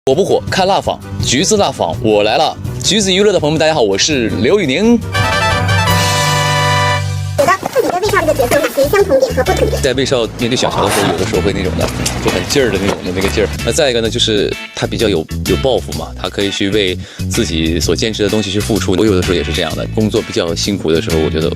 火不火？看蜡访，橘子蜡访，我来了。橘子娱乐的朋友们，大家好，我是刘宇宁。觉得自己在卫少这个角色有哪些相同点和不同点？在卫少面对小乔的时候，有的时候会那种的，就很劲儿的那个劲儿。那再一个呢，就是他比较有抱负嘛，他可以去为自己所坚持的东西去付出。我有的时候也是这样的，工作比较辛苦的时候，我觉得，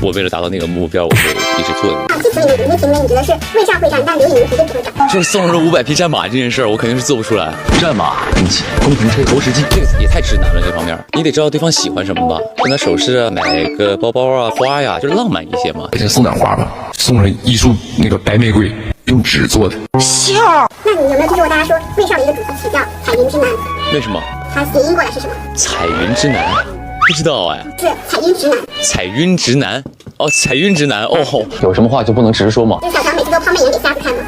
我为了达到那个目标，我会一直做的。这次你的行为，你觉得是卫少会战，但刘宇宁绝对不会战。就是送人500匹战马这件事儿，我肯定是做不出来。战马、兵器、工程车、投石机，这个也太直男了。这方面你得知道对方喜欢什么吧，送他首饰啊，买个包包啊，花呀，就是浪漫一些嘛。先送点花吧，送了一束那个白玫瑰，用纸做的。笑。那你有没有听说过大家说卫少的一个主题曲叫《彩云之南》？为什么？它谐音过来是什么？彩云之南，不知道哎。是彩云直男。彩云直男。哦，彩云直男哦，有什么话就不能直说吗？就小乔每次都抛媚眼给瞎子看吗？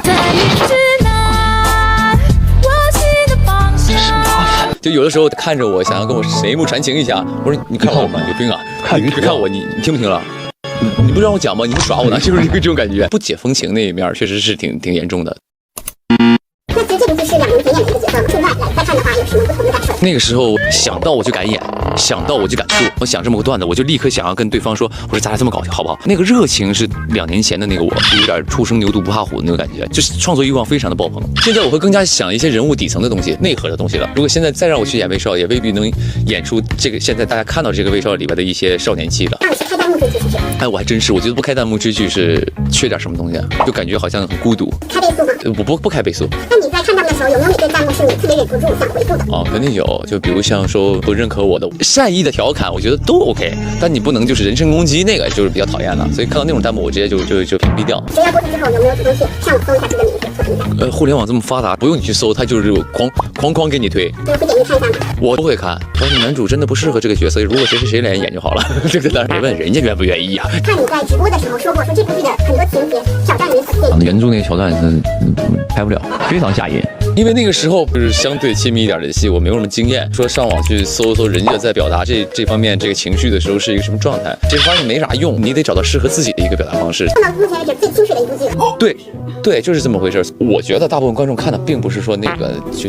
就有的时候看着我，想要跟我眉目传情一下，我说你看我吗？有病啊！你看我，你听不听了？你不让我讲吗？你不耍我呢？就是这种感觉，不解风情那一面确实是挺严重的。那其实这部剧是两人合演的一个角色，现在来再看的话，有什么不同的感受？那个时候想到我就敢演，想到我就敢做。我想这么个段子，我就立刻想要跟对方说，我说咱俩这么搞好不好？那个热情是2年前的那个我，就有点初生牛犊不怕虎的那个感觉，就是创作欲望非常的爆棚。现在我会更加想一些人物底层的东西、内核的东西了。如果现在再让我去演卫少，也未必能演出这个现在大家看到这个卫少里边的一些少年气了。那你是开弹幕追剧是不是？哎，我还真是，我觉得不开弹幕追剧是缺点什么东西啊，就感觉好像很孤独。开倍速吗？我不开倍速。那你在看弹幕的时候，有没有哪对弹幕是你特别忍不住想回复的？哦，肯定有，就比如像说不认可我的善意的调侃，我觉得都 OK， 但你不能就是人身攻击，那个就是比较讨厌的。所以看到那种弹幕，我直接就屏蔽掉。谁要播出之后，有没有主动去上网搜一下这个名字做评价？互联网这么发达，不用你去搜，它就是哐给你推。你会点击看一下吗？我不会看，但是男主真的不适合这个角色，如果谁来演就好了。这个当然别问人家愿不愿意呀。看你在直播的时候说过，说这部剧的很多情节挑战人死线。原著那个桥段拍不了，非常吓人。因为那个时候就是相对亲密一点的戏，我没有什么经验，说上网去搜人家在表达这方面这个情绪的时候是一个什么状态，这发现没啥用，你得找到适合自己的一个表达方式。看到目前为止最清水的一部剧。对，就是这么回事。我觉得大部分观众看的并不是说那个就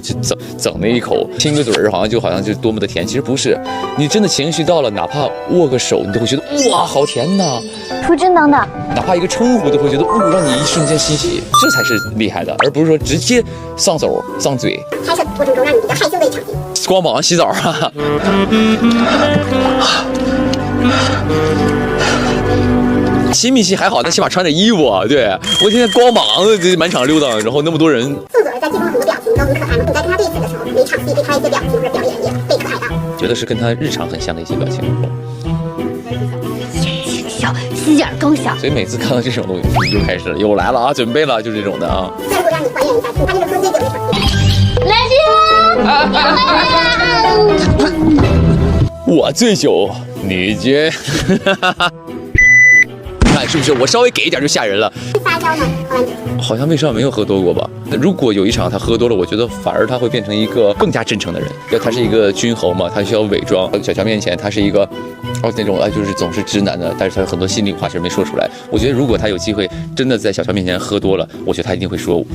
整那一口亲个嘴儿，好像就多么的甜，其实不是。你真的情绪到了，哪怕握个手，你都会觉得哇，好甜呐。出真能的，哪怕一个称呼都会觉得让你一瞬间欣喜，这才是厉害的，而不是说直接上手上嘴。拍摄过程中让你比较害羞的一场戏，光膀洗澡啊。亲密戏还好，但起码穿着衣服啊。对，我今天光膀子满场溜达，然后那么多人。宋祖儿在剧中很多表情都很可爱嘛，你在跟他对词的时候，每场戏对他一些表情或者表演也被可爱到。觉得是跟他日常很像的一些表情。小，心眼更小。所以每次看到这种东西，又开始了，又来了啊，准备了，就这种的啊。那如果让你还原一下，他这个喝醉酒那场戏，我醉酒，你觉？你看是不是？我稍微给一点就吓人了。撒娇呢？好像卫少没有喝多过吧？如果有一场他喝多了，我觉得反而他会变成一个更加真诚的人。他是一个君侯嘛，他需要伪装。小乔面前他是一个那种就是总是直男的，但是他有很多心里话其实没说出来。我觉得如果他有机会真的在小乔面前喝多了，我觉得他一定会说。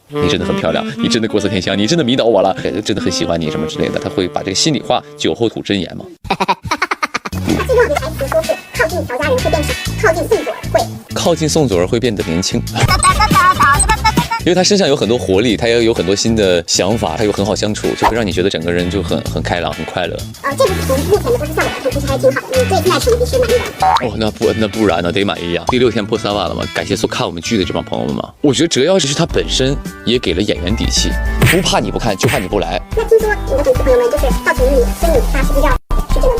你真的很漂亮，你真的国色天香，你真的迷倒我了，真的很喜欢你什么之类的，他会把这个心里话酒后吐真言嘛。他最重要的台词说是靠近乔家人会变傻，靠近宋祖儿会。靠近宋祖儿会变得年轻。因为他身上有很多活力，他也有很多新的想法，他又很好相处，就会让你觉得整个人就很开朗，很快乐。这部从目前的播出效果来看，其实还挺好的。你对现在成绩是满意的？哦，那不然呢？得满意啊！第6天破3万了嘛，感谢所看我们剧的这帮朋友们嘛。我觉得主要是他本身也给了演员底气，不怕你不看，就怕你不来。那听说你的粉丝朋友们就是好奇你跟你发视频照，是真的吗？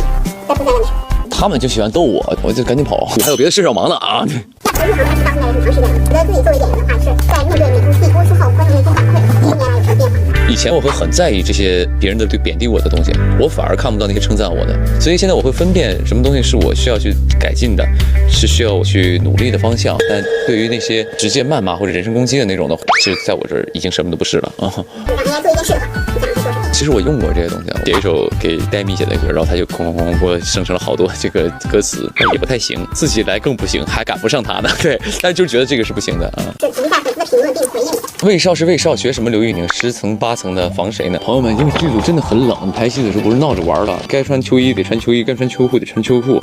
在不在的时候，他们就喜欢逗我就赶紧跑，还有别的事要忙呢啊！那投入行业是到现在很长时间了，觉得自己作为演员的话，是在面对每部戏播出后观众的一些反馈，这些年来有什么变化？以前我会很在意这些别人的贬低我的东西，我反而看不到那些称赞我的，所以现在我会分辨什么东西是我需要去改进的，是需要我去努力的方向。但对于那些直接谩骂或者人身攻击的那种的，其实在我这儿已经什么都不是了啊。让人家做一件事的话，你想说什么？其实我用过这些东西，写一首给戴咪写的歌，然后他就哐给我生成了好多这个歌词，但也不太行，自己来更不行，还赶不上他呢。对，但就觉得这个是不行的啊。就评价粉丝的评论并回应。魏少是魏少，学什么刘玉宁？10层8层的防谁呢？朋友们，因为剧组真的很冷，拍戏的时候不是闹着玩的，该穿秋衣得穿秋衣，该穿秋裤得穿秋裤。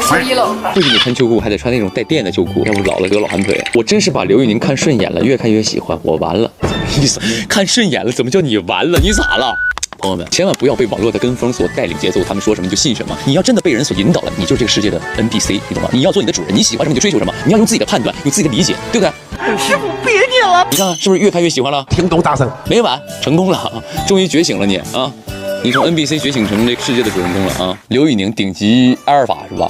穿秋衣了，不仅得穿秋裤，还得穿那种带电的秋裤，要不老了得老寒腿。我真是把刘玉宁看顺眼了，越看越喜欢，我完了，什么意思？看顺眼了，怎么叫你完了？你咋了？朋友们，千万不要被网络的跟风所带领节奏，他们说什么就信什么。你要真的被人所引导了，你就是这个世界的 NPC， 你懂吗？你要做你的主人，你喜欢什么你就追求什么，你要用自己的判断，有自己的理解，对不对？师傅别你了，你看看是不是越看越喜欢了？听懂大声，没完，成功了，终于觉醒了你啊！你从 NPC 觉醒成这个世界的主人公了啊！刘宇宁顶级阿尔法是吧？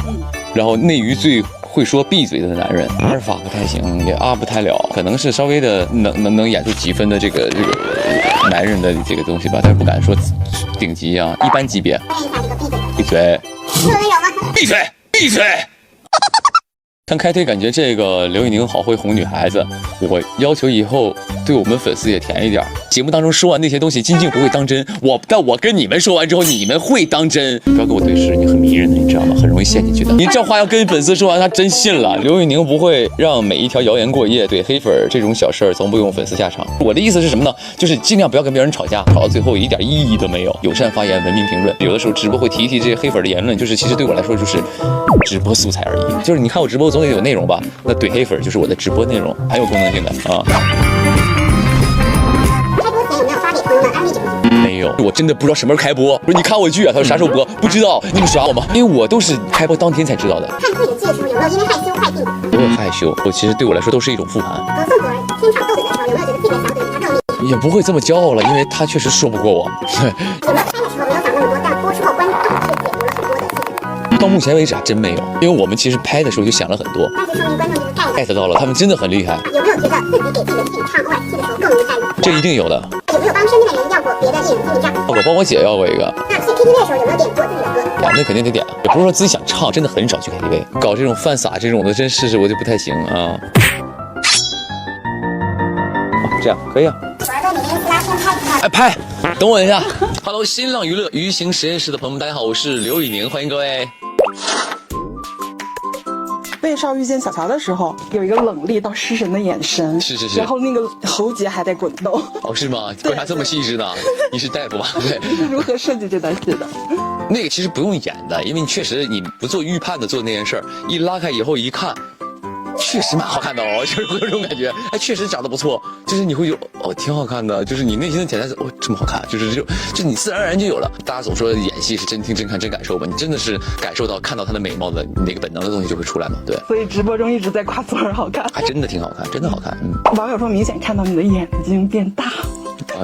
然后内娱最会说闭嘴的男人，阿尔法不太行，也不太了，可能是稍微的能演出几分的这个男人的这个东西吧，但是不敢说顶级啊，一般级别。看一下这个闭嘴。闭嘴！这么温柔吗？闭嘴！闭嘴！看开推，感觉这个刘宇宁好会哄女孩子。我要求以后对我们粉丝也甜一点。节目当中说完那些东西，金靖不会当真。但我跟你们说完之后，你们会当真。不要跟我对视，你很迷人的，你知道吗？很容易陷进去的。你这话要跟粉丝说完，他真信了。刘宇宁不会让每一条谣言过夜，怼黑粉这种小事儿，从不用粉丝下场。我的意思是什么呢？就是尽量不要跟别人吵架，吵到最后一点意义都没有。友善发言，文明评论。有的时候直播会提一提这些黑粉的言论，就是其实对我来说就是直播素材而已。就是你看我直播总得有内容吧？那怼黑粉就是我的直播内容，很有功能性的啊。开播前有没有发给朋友们安利这部剧？没有，我真的不知道什么时候开播。不是你看我剧啊，他说啥时候播？不知道，你们耍我吗？因为我都是开播当天才知道的。看自己的剧的时候有没有因为害羞快进？不会害羞，我其实对我来说都是一种复盘。和宋祖儿天场斗嘴的时候，有没有觉得自己的小嘴比他更厉害？也不会这么骄傲了，因为他确实说不过我。对，有没有拍的时候没有想那么多，但播出后观众却解读了很多的细节？到目前为止还真没有，因为我们其实拍的时候就想了很多那就说明观众就是 get 到了，他们真的很厉害，有没有觉得自己给自己的剧唱 OST 的时候更容易带入？这一定有的。有没有帮身边的人要过别的艺人签名照？我帮我姐要过一个。那去 KTV 的时候有没有点过自己的歌？呀，那肯定得点，也不是说自己想唱，真的很少去 KTV，搞这种犯傻这种的，真试试我就不太行啊。这样可以啊。玩的你跟斯拉先拍一哎，拍，等我一下。Hello， 新浪娱乐娱行实验室的朋友们，大家好，我是刘宇宁，欢迎各位。魏少遇见小乔的时候，有一个冷厉到失神的眼神，是，然后那个喉结还在滚动。哦，是吗？观察这么细致呢？你是大夫吧？对。你是如何设计这段戏的？那个其实不用演的，因为你确实你不做预判的做那件事儿，一拉开以后一看。确实蛮好看的哦，就是会有这种感觉，哎，确实长得不错，就是你会有哦，挺好看的，就是你内心的潜台词，哦，这么好看，就你自然而然就有了。大家总说演戏是真听真看真感受吧，你真的是感受到看到她的美貌的那个本能的东西就会出来嘛，对。所以直播中一直在夸左儿好看，还真的挺好看，真的好看，嗯。网友说明显看到你的眼睛变大，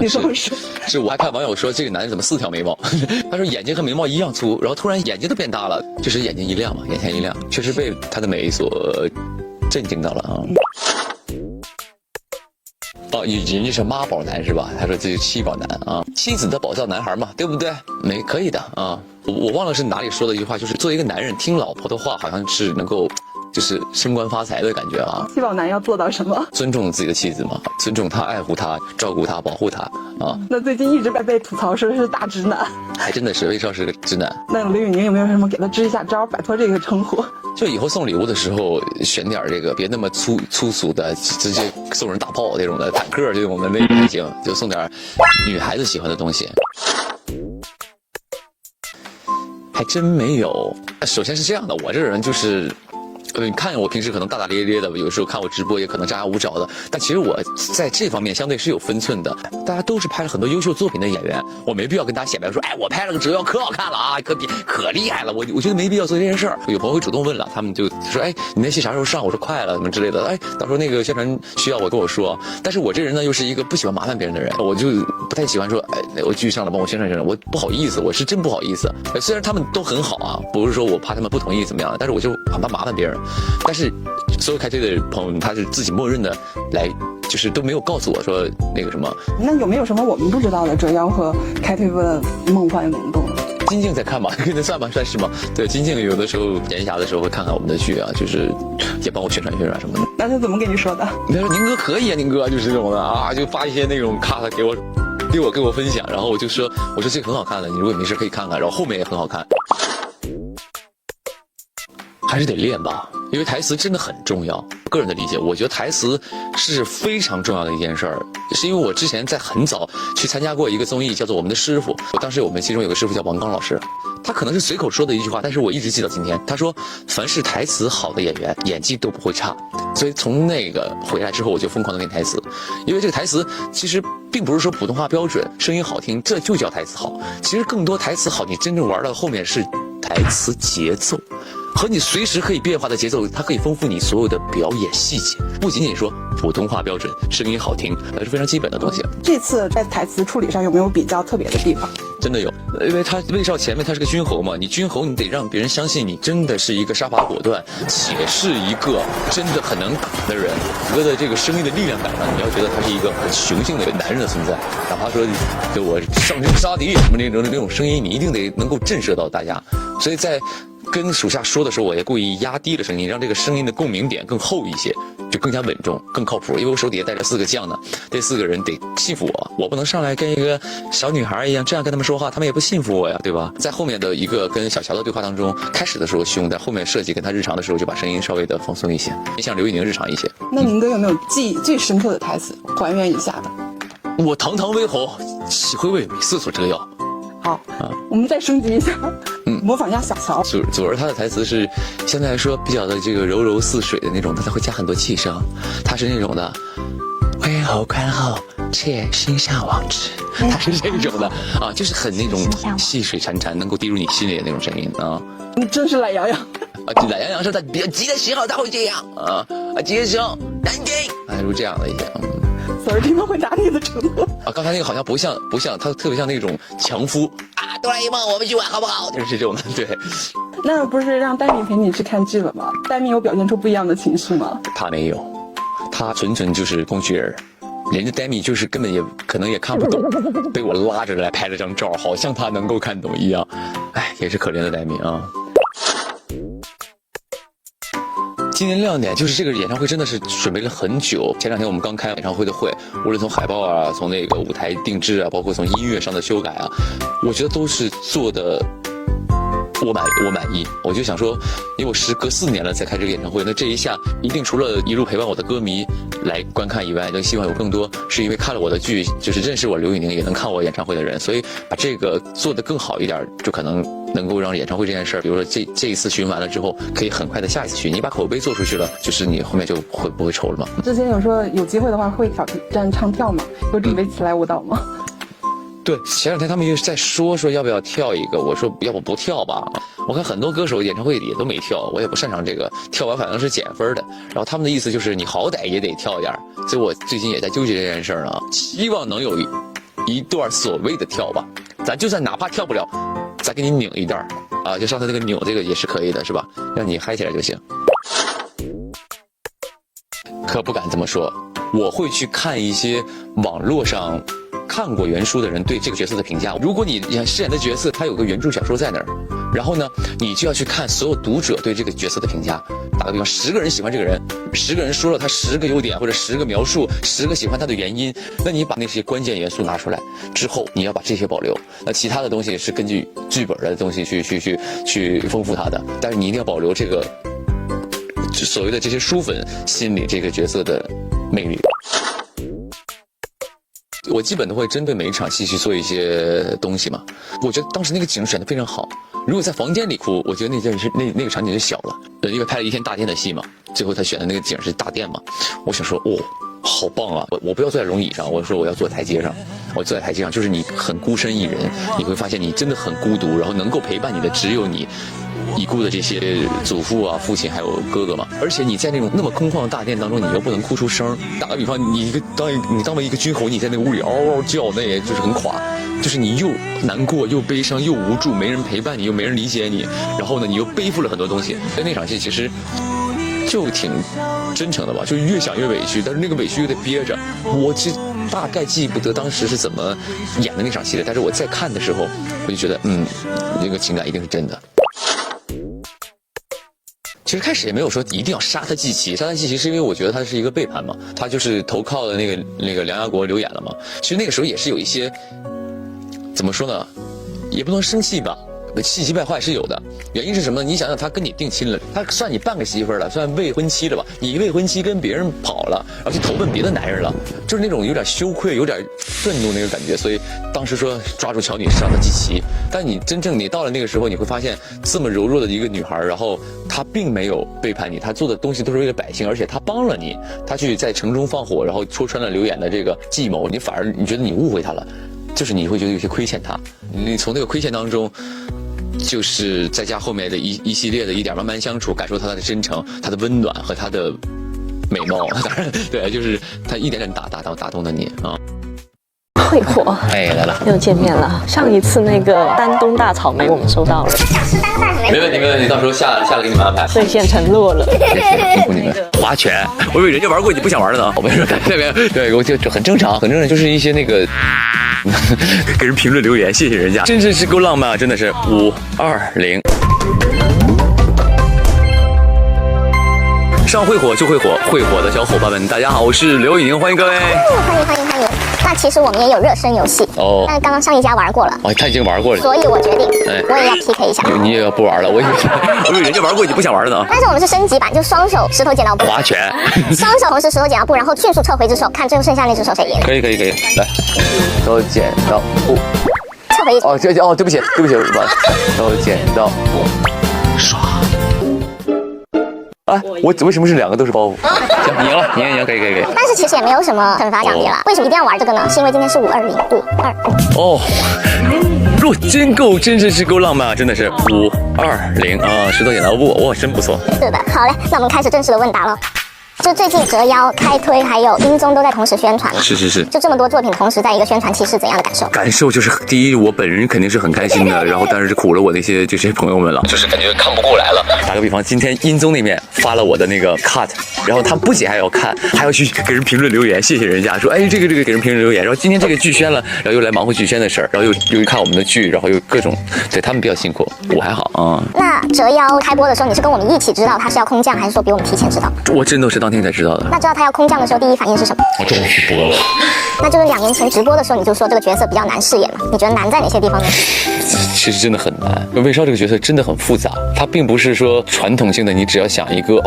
你怎么说？是我还看网友说这个男人怎么4条眉毛，他说眼睛和眉毛一样粗，然后突然眼睛都变大了，就是眼睛一亮嘛，眼前一亮，确实被他的美所震惊到了啊！哦，人家是妈宝男是吧？他说这是妻宝男啊，妻子的宝藏男孩嘛，对不对？可以的啊。我忘了是哪里说的一句话，就是作为一个男人听老婆的话，好像是能够就是升官发财的感觉啊。妻宝男要做到什么？尊重自己的妻子嘛，尊重她，爱护她，照顾她，保护她啊。那最近一直被吐槽说是大直男，还真的是魏少是个直男。那刘宇宁有没有什么给他支一下招，摆脱这个称呼？就以后送礼物的时候选点这个，别那么粗俗的，直接送人大炮这种的，坦克这种的那个还行，就送点女孩子喜欢的东西。还真没有。首先是这样的，我这个人就是。你看我平时可能大大咧咧的，有时候看我直播也可能张牙舞爪的，但其实我在这方面相对是有分寸的。大家都是拍了很多优秀作品的演员，我没必要跟大家显摆说，哎，我拍了个折腰可好看了啊，可厉害了。我觉得没必要做这件事儿。有朋友会主动问了，他们就说，哎，你那戏啥时候上？我说快了，什么之类的。哎，到时候那个宣传需要我跟我说。但是我这人呢，又是一个不喜欢麻烦别人的人，我就不太喜欢说，哎，我剧上了帮我宣传宣传，我不好意思，我是真不好意思。虽然他们都很好啊，不是说我怕他们不同意怎么样的，但是我就很怕麻烦别人。但是所有开推的朋友们，他是自己默认的来，就是都没有告诉我说那个什么。那有没有什么我们不知道的折腰和开推的梦幻灵动？金靖在看嘛，那算吧，算是嘛。对，金靖有的时候闲暇的时候会看看我们的剧啊，就是也帮我宣传宣传什么的。那他怎么跟你说的？他说宁哥可以啊，宁哥就是这种的啊，就发一些那种咔给我分享，然后我说这个很好看的，你如果没事可以看看，然后后面也很好看。还是得练吧，因为台词真的很重要。个人的理解，我觉得台词是非常重要的一件事儿，是因为我之前在很早去参加过一个综艺，叫做《我们的师傅》。当时我们其中有个师傅叫王刚老师，他可能是随口说的一句话，但是我一直记到今天。他说：“凡是台词好的演员，演技都不会差。”所以从那个回来之后，我就疯狂的练台词，因为这个台词其实并不是说普通话标准、声音好听，这就叫台词好。其实更多台词好，你真正玩到后面是台词节奏。和你随时可以变化的节奏，它可以丰富你所有的表演细节，不仅仅说普通话标准、声音好听，那是非常基本的东西。这次在台词处理上有没有比较特别的地方？真的有，因为他魏少前面他是个君侯嘛，你君侯你得让别人相信你真的是一个杀伐果断，且是一个真的很能打的人。整个的这个声音的力量感上，你要觉得他是一个很雄性的男人的存在，哪怕说就我上阵杀敌什么那种声音，你一定得能够震慑到大家。所以在跟属下说的时候，我也故意压低了声音，让这个声音的共鸣点更厚一些，就更加稳重、更靠谱。因为我手底下带着4个将呢，这4个人得信服我，我不能上来跟一个小女孩一样这样跟他们说话，他们也不信服我呀，对吧？在后面的一个跟小乔的对话当中，开始的时候凶，在后面设计跟他日常的时候，就把声音稍微的放松一些，像刘宇宁日常一些。那宁哥有没有记忆最深刻的台词，还原一下的？我堂堂威侯，岂会为美色所折腰？好，我们再升级一下，模仿一下小乔。祖儿他的台词是相对来说比较的这个柔柔似水的那种，他会加很多气声，他是那种的威侯宽厚，妾心向往之，他是这种的啊，就是很那种细水潺潺，能够滴入你心里的那种声音啊。你真是懒洋洋啊！懒洋洋是他比较急的时候他会这样啊，急的时候南京，就这样的一些。祖儿听到会打你的程度啊！刚才那个好像不像，他特别像那种强夫啊！哆啦 A 梦，我们去玩好不好？就是这种的，对。那不是让戴米陪你去看剧了吗？戴米有表现出不一样的情绪吗？他没有，他纯就是工具人，人家戴米就是根本也可能也看不懂，被我拉着来拍了张照，好像他能够看懂一样。哎，也是可怜的戴米啊。今年亮点就是这个演唱会真的是准备了很久。前2天我们刚开演唱会的会，无论从海报啊，从那个舞台定制啊，包括从音乐上的修改啊，我觉得都是做的我满意。我就想说，因为我时隔4年了才开这个演唱会，那这一下一定除了一路陪伴我的歌迷来观看以外，就希望有更多是因为看了我的剧，就是认识我刘宇宁也能看我演唱会的人，所以把这个做得更好一点，就可能能够让演唱会这件事儿，比如说这一次巡完了之后，可以很快的下一次巡。你把口碑做出去了，就是你后面就不会愁了嘛。之前有说有机会的话会挑战唱跳吗？有准备起来舞蹈吗？对，前2天他们又在说要不要跳一个，我说要不不跳吧。我看很多歌手演唱会也都没跳，我也不擅长这个，跳完反正是减分的。然后他们的意思就是你好歹也得跳一点，所以我最近也在纠结这件事儿呢，希望能有一段所谓的跳吧，咱就算哪怕跳不了，再给你拧一段啊，就上次那个扭这个也是可以的，是吧？让你嗨起来就行。可不敢这么说，我会去看一些网络上看过原书的人对这个角色的评价。如果你饰演的角色他有个原著小说在那儿，然后呢，你就要去看所有读者对这个角色的评价。打个比方，10个人喜欢这个人，10个人说了他10个优点或者10个描述，10个喜欢他的原因，那你把那些关键元素拿出来之后，你要把这些保留，那其他的东西是根据剧本的东西去丰富它的，但是你一定要保留这个所谓的这些书粉心里这个角色的魅力。我基本都会针对每一场戏去做一些东西嘛。我觉得当时那个景选得非常好，如果在房间里哭，我觉得那个场景就小了。因为拍了一天大殿的戏嘛，最后他选的那个景是大殿嘛，我想说好棒啊！我不要坐在龙椅上，我说我要坐台阶上。我坐在台阶上，就是你很孤身一人，你会发现你真的很孤独，然后能够陪伴你的只有你已故的这些祖父啊、父亲还有哥哥嘛。而且你在那么空旷的大殿当中，你又不能哭出声。打个比方，你当为一个君侯，你在那个屋里嗷嗷叫，那也就是很垮，就是你又难过又悲伤又无助，没人陪伴你，又没人理解你，然后呢，你又背负了很多东西。所以那场戏其实就挺真诚的吧，就越想越委屈，但是那个委屈又得憋着。我其实大概记不得当时是怎么演的那场戏的，但是我在看的时候，我就觉得那个情感一定是真的。其实开始也没有说一定要杀他季琦，杀他季琦是因为我觉得他是一个背叛嘛，他就是投靠了那个梁家国刘演了嘛。其实那个时候也是有一些怎么说呢，也不能生气吧，气急败坏是有的，原因是什么呢？你想想，他跟你定亲了，他算你半个媳妇了，算未婚妻了吧？你未婚妻跟别人跑了，然后去投奔别的男人了，就是那种有点羞愧、有点愤怒那个感觉。所以当时说抓住乔女士让她祭旗，但你真正你到了那个时候，你会发现这么柔弱的一个女孩，然后她并没有背叛你，她做的东西都是为了百姓，而且她帮了你，她去在城中放火，然后戳穿了刘演的这个计谋，你反而你觉得你误会她了。就是你会觉得有些亏欠他，你从那个亏欠当中，就是再加后面的一系列的一点慢慢相处，感受他的真诚、他的温暖和他的美貌。当然，对，就是他一点点打动了你啊。会火，哎，来了，又见面了。上一次那个丹东大草莓我们收到了，想吃单饭没？没问题，没问题，到时候下了给你们安排。兑现承诺了。谢谢，辛苦你们。划拳，我以为人家玩过你不想玩了呢。我没说，对，我就很正常，就是一些那个给人评论留言，谢谢人家，真是够浪漫啊，真的是520。上会火就会火，会火的小伙伴们，大家好，我是刘宇宁，欢迎各位。欢迎。那其实我们也有热身游戏哦，但是刚刚上一家玩过了。哦，他已经玩过了，所以我决定，我也要 PK 一下。你也要不玩了？我以为人家玩过，你不想玩了呢。但是我们是升级版，就双手石头剪刀布。划拳，双手同时石头剪刀布，然后迅速撤回一只手，看最后剩下那只手谁赢。可以，来，石头剪刀布，撤回一只。对不起，石头剪刀布，刷。啊，我为什么是2个都是包袱？行，你赢了，你赢，可以。但是其实也没有什么惩罚奖励了。为什么一定要玩这个呢？是因为今天是520。哦，真是够浪漫啊！真的是520啊！石头剪刀布，哇，真不错。是的，好嘞，那我们开始正式的问答了。就最近折腰、开推还有音综都在同时宣传了。是。就这么多作品同时在一个宣传期是怎样的感受？感受就是第一，我本人肯定是很开心的，然后但是苦了我那些这些朋友们了，就是感觉看不过来了。打个比方，今天音综那边发了我的那个 cut， 然后他不仅还要看，还要去给人评论留言，谢谢人家说，哎，这个给人评论留言。然后今天这个剧宣了，然后又来忙活剧宣的事儿，然后又看我们的剧，然后又各种，对他们比较辛苦，我还好啊。那折腰开播的时候，你是跟我们一起知道他是要空降，还是说比我们提前知道？我真的是当天才知道的。那知道他要空降的时候，第一反应是什么？我终于去播了。那就是2年前直播的时候，你就说这个角色比较难饰演嘛？你觉得难在哪些地方呢？其实真的很难。魏少这个角色真的很复杂，他并不是说传统性的，你只要想一个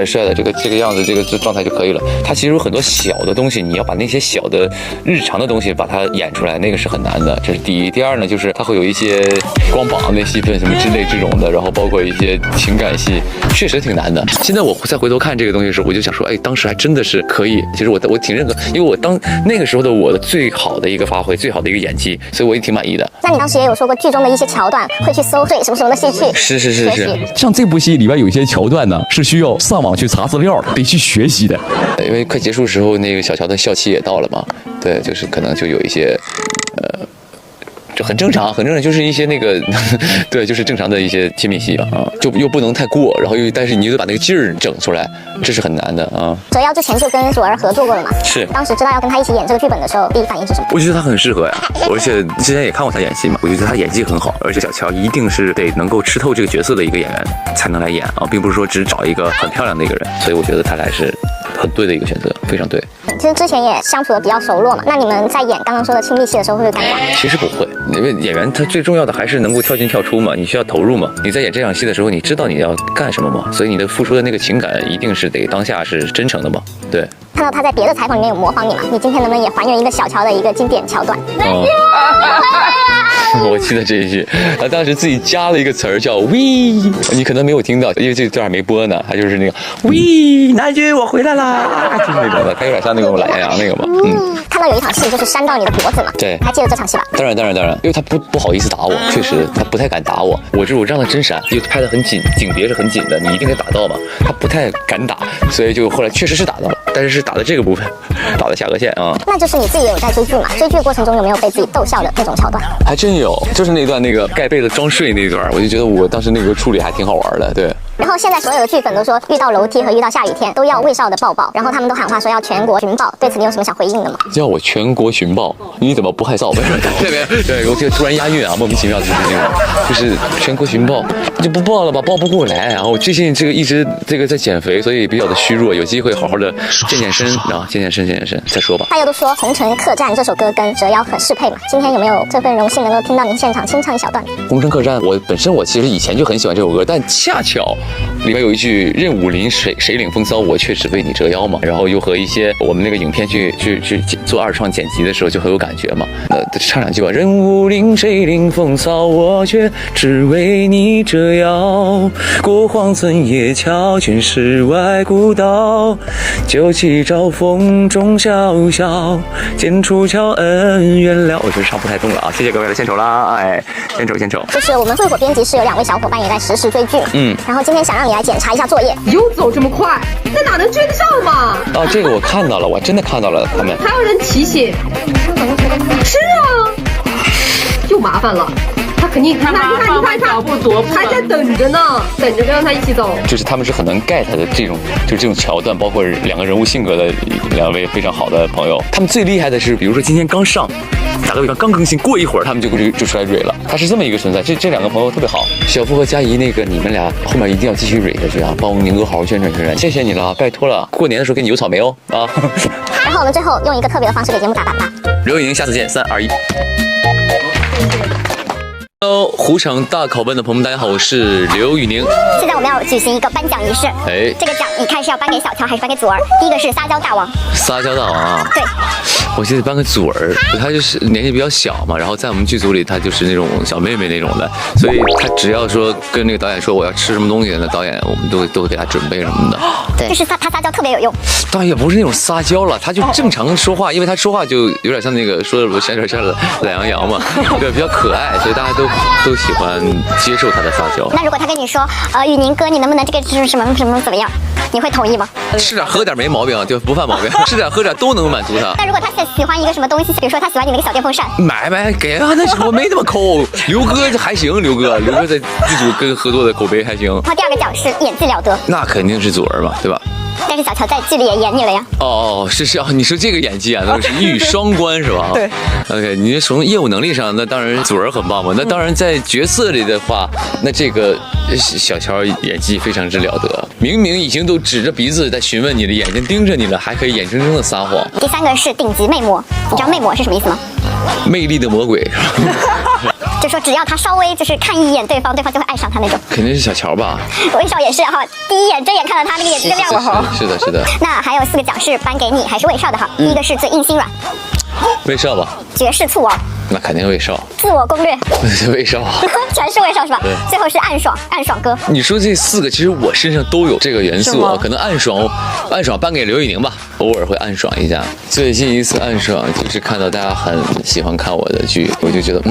帅的这个样子，这个状态就可以了。他其实有很多小的东西，你要把那些小的日常的东西把它演出来，那个是很难的。这是第一。第二呢，就是他会有一些光膀的戏份什么之类这种的，然后包括一些情感戏，确实挺难的。现在我再回头看这个东西的时候，我就想说，哎，当时还真的是可以。其实我挺认可，因为我那个时候的我的最好的一个发挥，最好的一个演技，所以我也挺满意的。那你当时也有说过剧中的一些桥段会去搜对什么的戏去？是。像这部戏里边有一些桥段呢，是需要上网去查资料，得去学习的。因为快结束时候，那个小乔的校期也到了嘛，对，就是可能就有一些就很正常，就是一些那个，对，就是正常的一些亲密戏啊，就又不能太过，然后但是你又得把那个劲儿整出来，这是很难的啊。折腰之前就跟左儿合作过了嘛？是。当时知道要跟他一起演这个剧本的时候，第一反应是什么？我觉得他很适合呀，而且之前也看过他演戏嘛，我觉得他演技很好，而且小乔一定是得能够吃透这个角色的一个演员才能来演啊，并不是说只找一个很漂亮的一个人，所以我觉得他俩是很对的一个选择，非常对。其实之前也相处的比较熟络嘛，那你们在演刚刚说的亲密戏的时候会不会尴尬？其实不会，因为演员他最重要的还是能够跳进跳出嘛，你需要投入嘛。你在演这场戏的时候，你知道你要干什么嘛，所以你的付出的那个情感一定是得当下是真诚的嘛。对。看到他在别的采访里面有模仿你嘛，你今天能不能也还原一个小乔的一个经典桥段？我记得这一句，他当时自己加了一个词儿叫 "we"， 你可能没有听到，因为这段没播呢。他就是那个 "we"， 南军我回来啦，就是那种的，他有点像那种懒羊羊那个嘛。看到有一场戏就是扇到你的脖子嘛，对，还记得这场戏吧？当然，因为他不好意思打我，确实他不太敢打我。我让他真闪，又拍得很紧，景别是很紧的，你一定得打到嘛。他不太敢打，所以就后来确实是打到了，但是打的这个部分，打的下颌线啊。那就是你自己也有在追剧嘛？追剧的过程中有没有被自己逗笑的那种桥段？还真有，就是那段那个盖被子装睡那段，我就觉得我当时那个处理还挺好玩的，对。然后现在所有的剧粉都说，遇到楼梯和遇到下雨天都要魏少的抱抱，然后他们都喊话说要全国寻抱，对此你有什么想回应的吗？叫我全国寻抱，你怎么不害臊？对，我这个突然押韵啊，莫名其妙就是这种，就是全国寻抱，就不报了吧，报不过来。然后我最近这个一直这个在减肥，所以比较的虚弱，有机会好好的健身啊，健身再说吧。大家都说《红尘客栈》这首歌跟折腰很适配嘛，今天有没有这份荣幸能够听到您现场清唱一小段？红尘客栈，我其实以前就很喜欢这首歌，但恰巧里面有一句任武林谁领风骚，我却只为你折腰嘛，然后又和一些我们那个影片去做二创剪辑的时候就很有感觉嘛。唱两句吧，任武林谁领风骚，我却只为你折腰，过荒村野桥，全是外古道，酒旗招风中笑笑，剑出鞘恩怨了。我觉得唱不太动了啊，谢谢各位的献丑啦，哎，献丑。就是我们会火编辑室有2位小伙伴也在实时追剧，然后今天想让你来检查一下作业。又走这么快，那哪能追得上嘛？哦，这个我看到了，我真的看到了他们。还有人提醒，是啊，又麻烦了。他肯定，你看，脚步踱步，还在等着呢，等着跟他一起走。就是他们是很能 get 的这种桥段，包括2个人物性格的2位非常好的朋友。他们最厉害的是，比如说今天刚上，打个比方刚更新，过一会儿他们就出来蕊了。他是这么一个存在，这2个朋友特别好。小付和佳怡，那个你们俩后面一定要继续蕊下去啊，帮宁哥好好宣传，谢谢你了，拜托了。过年的时候给你邮草莓哦啊。然后我们最后用一个特别的方式给节目打板吧。刘宇宁，下次见，3、2、1。Hello， 虎场大考班的朋友们，大家好，我是刘宇宁。现在我们要举行一个颁奖仪式，这个奖你看是要颁给小乔还是颁给祖儿？第一个是撒娇大王。撒娇大王啊？对。我记得颁给祖儿，她就是年纪比较小嘛，然后在我们剧组里，她就是那种小妹妹那种的，所以她只要说跟那个导演说我要吃什么东西，那导演我们都会给她准备什么的。对，就是她撒娇特别有用。倒也不是那种撒娇了，她就正常说话，因为她说话就有点像那个说的闪的懒羊羊嘛，对，比较可爱，所以大家都喜欢接受她的撒娇。那如果她跟你说，宇宁哥，你能不能这个什么怎么样？你会同意吗？吃点喝点没毛病，就不犯毛病，吃点喝点都能满足她。那如果她喜欢一个什么东西，比如说她喜欢你那个小电风扇，买给啊，那我没那么抠。刘哥还行，刘哥在剧组跟合作的口碑还行。然后第2个奖是演技了得，那肯定是祖儿嘛，对吧？但是小乔在剧里也演你了呀。哦，是啊，你说这个演技啊，那是一语双关是吧？对。OK， 你从业务能力上，那当然祖儿很棒嘛。那当然在角色里的话，那这个小乔演技非常之了得。明明已经都指着鼻子在询问你的，眼睛盯着你了，还可以眼睁睁的撒谎。第3个是顶级魅魔，你知道魅魔是什么意思吗？魅力的魔鬼是吧？就说只要他稍微就是看一眼对方就会爱上他那种。肯定是小乔吧？魏少也是哈，第一眼睁眼看到他那个眼睛就亮了。是的。那还有4个奖是颁给你还是魏少的哈？第一个是最硬心软，魏少吧？绝世醋王，那肯定魏少。自我攻略，魏少，全是魏少是吧？最后是暗爽哥。你说这4个，其实我身上都有这个元素啊。可能暗爽颁给刘宇宁吧，偶尔会暗爽一下。最近一次暗爽就是看到大家很喜欢看我的剧，我就觉得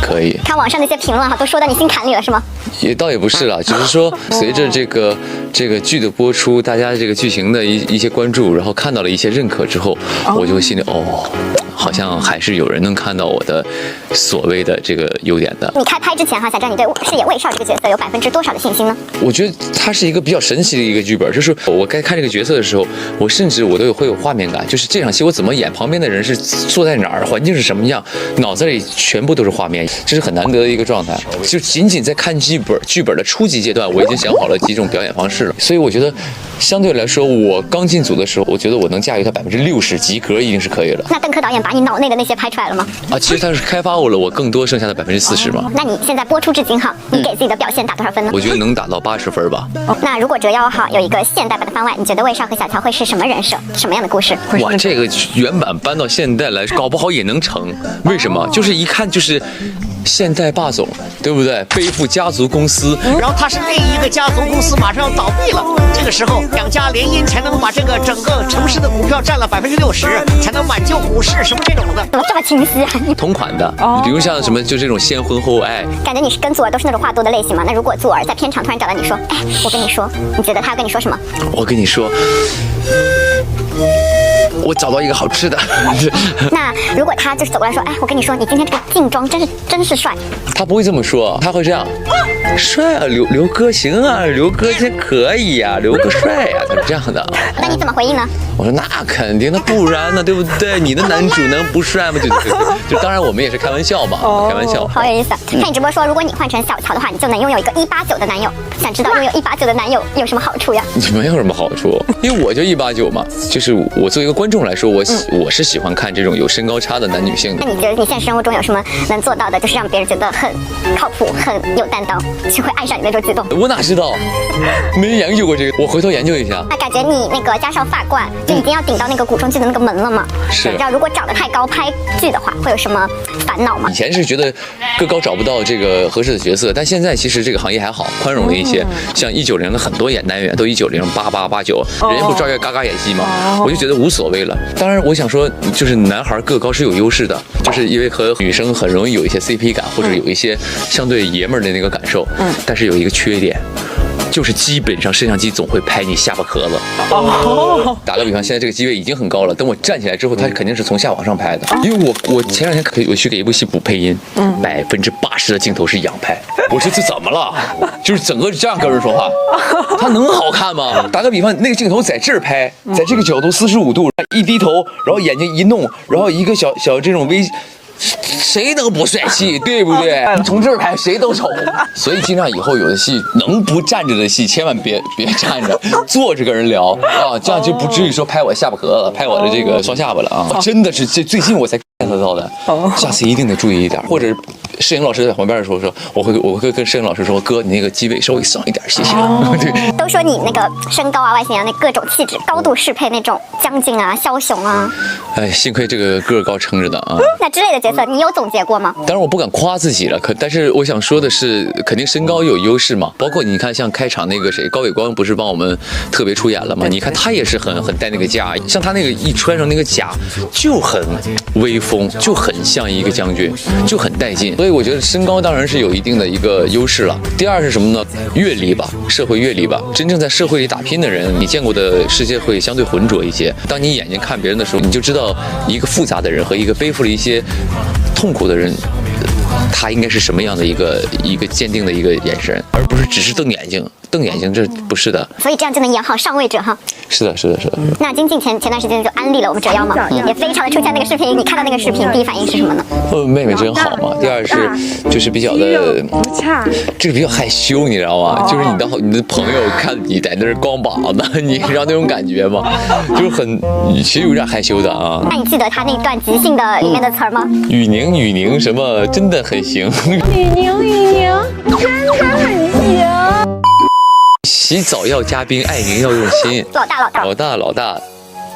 可以。看网上那些评论哈，都说到你心坎里了是吗？也倒也不是了，只是说随着这个剧的播出，大家这个剧情的一些关注，然后看到了一些认可之后，我就心里好像还是有人能看到我的所谓的这个优点的。你开拍之前哈，想知道你对饰演魏少这个角色有多少的信心呢？我觉得它是一个比较神奇的一个剧本，就是我该看这个角色的时候，我甚至会有画面感，就是这场戏我怎么演，旁边的人是坐在哪儿，环境是什么样，脑子里全部都是画面，这是很难得的一个状态。就仅仅在看剧本的初级阶段，我已经想好了几种表演方式了，所以我觉得相对来说，我刚进组的时候，我觉得我能驾驭它60%及格一定是可以了。那邓科导演把你脑内的那些拍出来了吗？其实他是开发了我更多剩下的40%嘛。那你现在播出至今哈，你给自己的表现打多少分呢？我觉得能打到80分吧。那如果折腰哈有一个现代版的番外，你觉得魏少和小乔会是什么人设，什么样的故事？哇，这个原版搬到现代来，搞不好也能成。为什么？就是一看就是现代霸总，对不对？背负家族公司，然后他是另一个家族公司马上要倒闭了，这个时候2家联姻才能把这个整个城市的股票占了60%，才能挽救股市什么这种的。怎么这么清晰啊？同款的，比如像什么就这种先婚后爱。感觉你是跟祖儿都是那种话多的类型嘛？那如果祖儿在片场突然找到你说，我跟你说，你觉得他要跟你说什么？我跟你说，我找到一个好吃的。那如果他就是走过来说，我跟你说，你今天这个劲装真是帅。他不会这么说，他会这样。帅啊，刘哥行啊，刘哥这可以呀、刘哥帅呀、他是这样的。那你怎么回应呢？我说那肯定，那不然呢，对不对？你的男主能不帅吗？就当然我们也是开玩笑嘛，开玩笑。好有意思。看你直播说，如果你换成小乔的话，你就能拥有一个189的男友。想知道拥有189的男友有什么好处呀？没有什么好处，因为我就189嘛，就是我作为一个观众来说，我是喜欢看这种有身高差的男女性的。那你觉得你现实生活中有什么能做到的，就是让别人觉得很靠谱、很有担当，就会爱上你那种举动？我哪知道，没研究过这个，我回头研究一下。那感觉你那个加上发冠，就已经要顶到那个古装剧的那个门了嘛？是。你知道如果长得太高拍剧的话，会有什么烦恼吗？以前是觉得个高找不到这个合适的角色，但现在其实这个行业还好，宽容了一些。像190的很多男演员都190、88、89，人家不照样嘎嘎演戏吗？我就觉得无所谓了。当然，我想说，就是男孩个高是有优势的，就是因为和女生很容易有一些 CP 感，或者有一些相对爷们儿的那个感受。但是有一个缺点。就是基本上摄像机总会拍你下巴壳子。打个比方，现在这个机位已经很高了，等我站起来之后，它肯定是从下往上拍的。因为我前两天我去给一部戏补配音，80%的镜头是仰拍。我说这怎么了？就是整个这样跟人说话，他能好看吗？打个比方，那个镜头在这儿拍，在这个角度45度，一低头，然后眼睛一弄，然后一个小这种微。谁能不帅气，对不对？从这儿拍谁都丑，所以尽量以后有的戏能不站着的戏，千万别站着，坐着跟人聊啊，这样就不至于说拍我下巴壳了，拍我的这个双下巴了啊！真的是这最近我才 get 到的，下次一定得注意一点。或者摄影老师在旁边的时候说，我会跟摄影老师说，哥，你那个机位稍微上一点，谢谢。对，都说你那个身高啊、外形啊，那各种气质高度适配那种江津啊、枭雄啊。哎，幸亏这个个高撑着的啊。那之类的角色，你有总结过吗？当然我不敢夸自己了，但是我想说的是，肯定身高有优势嘛。包括你看，像开场那个谁，高伟光不是帮我们特别出演了吗？你看他也是很带那个架，像他那个一穿上那个甲，就很威风，就很像一个将军，就很带劲。所以我觉得身高当然是有一定的一个优势了。第二是什么呢？阅历吧，社会阅历吧。真正在社会里打拼的人，你见过的世界会相对浑浊一些。当你眼睛看别人的时候，你就知道一个复杂的人和一个背负了一些痛苦的人，他应该是什么样的一个坚定的一个眼神，而不是只是瞪眼睛，这不是的。所以这样就能演好上位者哈。是的。那金靖前段时间就安利了我们折腰嘛，也非常的出现那个视频。你看到那个视频，第一反应是什么呢？妹妹真好嘛。第二是就是比较的这个比较害羞，你知道吗？就是你的朋友看你在那儿光膀子，你知道那种感觉吗？就是其实有点害羞的啊。那你记得他那段即兴的里面的词儿吗？雨宁什么真的很行。雨宁真的很行。洗澡要加冰，爱您要用心。老大，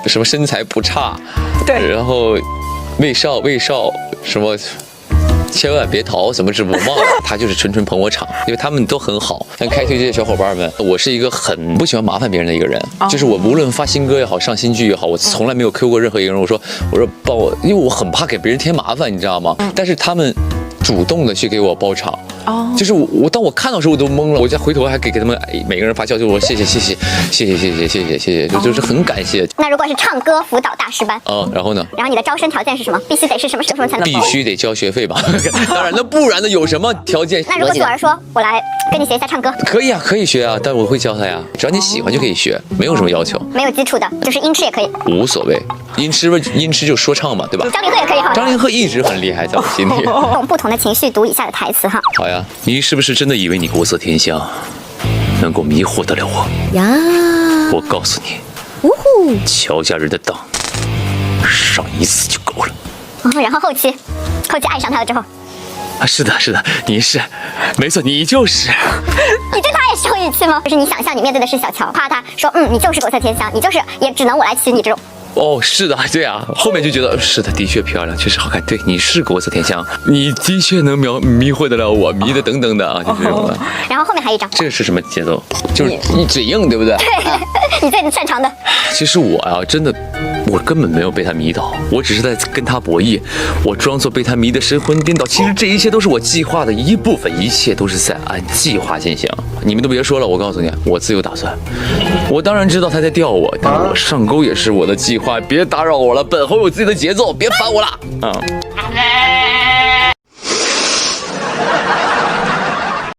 什么身材不差，对，然后魏少什么。千万别逃，什么是我忘了，他就是纯捧我场，因为他们都很好。像开推这些小伙伴们，我是一个很不喜欢麻烦别人的一个人，就是我无论发新歌也好，上新剧也好，我从来没有 Q 过任何一个人。我说帮我，因为我很怕给别人添麻烦，你知道吗？但是他们主动的去给我包场，就是当我看到时候我都懵了，我再回头还给他们每个人发消息，我说谢谢，就是很感谢。那如果是唱歌辅导大师班，然后呢？然后你的招生条件是什么？必须得是什么才能？必须得交学费吧？当然，那不然呢？有什么条件？那如果左儿说，我来跟你学一下唱歌，可以啊，可以学啊，但我会教他呀，只要你喜欢就可以学，没有什么要求。没有基础的，就是音痴也可以，无所谓，音痴就说唱嘛，对吧？张凌赫也可以哈。张凌赫一直很厉害，在我心里。用不同的情绪读以下的台词哈。好呀，你是不是真的以为你国色天香能够迷惑得了我呀？我告诉你，乔家人的当上一次就够了。然后后期爱上他了之后。是的，你是，没错，你就是。你对他也是有语气吗？就是你想象你面对的是小乔，夸他说，你就是国色天香，你就是也只能我来娶你这种。是的，对啊，后面就觉得是的，的确漂亮，确实好看。对，你是国色天香，你的确能迷惑得了我，迷的等等的啊，就是这种的。然后后面还有一张，这个是什么节奏？就是你嘴硬，对不对？对，你最擅长的。其实我啊，真的，我根本没有被他迷倒，我只是在跟他博弈，我装作被他迷得神魂颠倒。其实这一切都是我计划的一部分，一切都是在按计划进行。你们都别说了，我告诉你，我自有打算。我当然知道他在钓我，但我上钩也是我的计划。别打扰我了，本后有自己的节奏，别烦我了。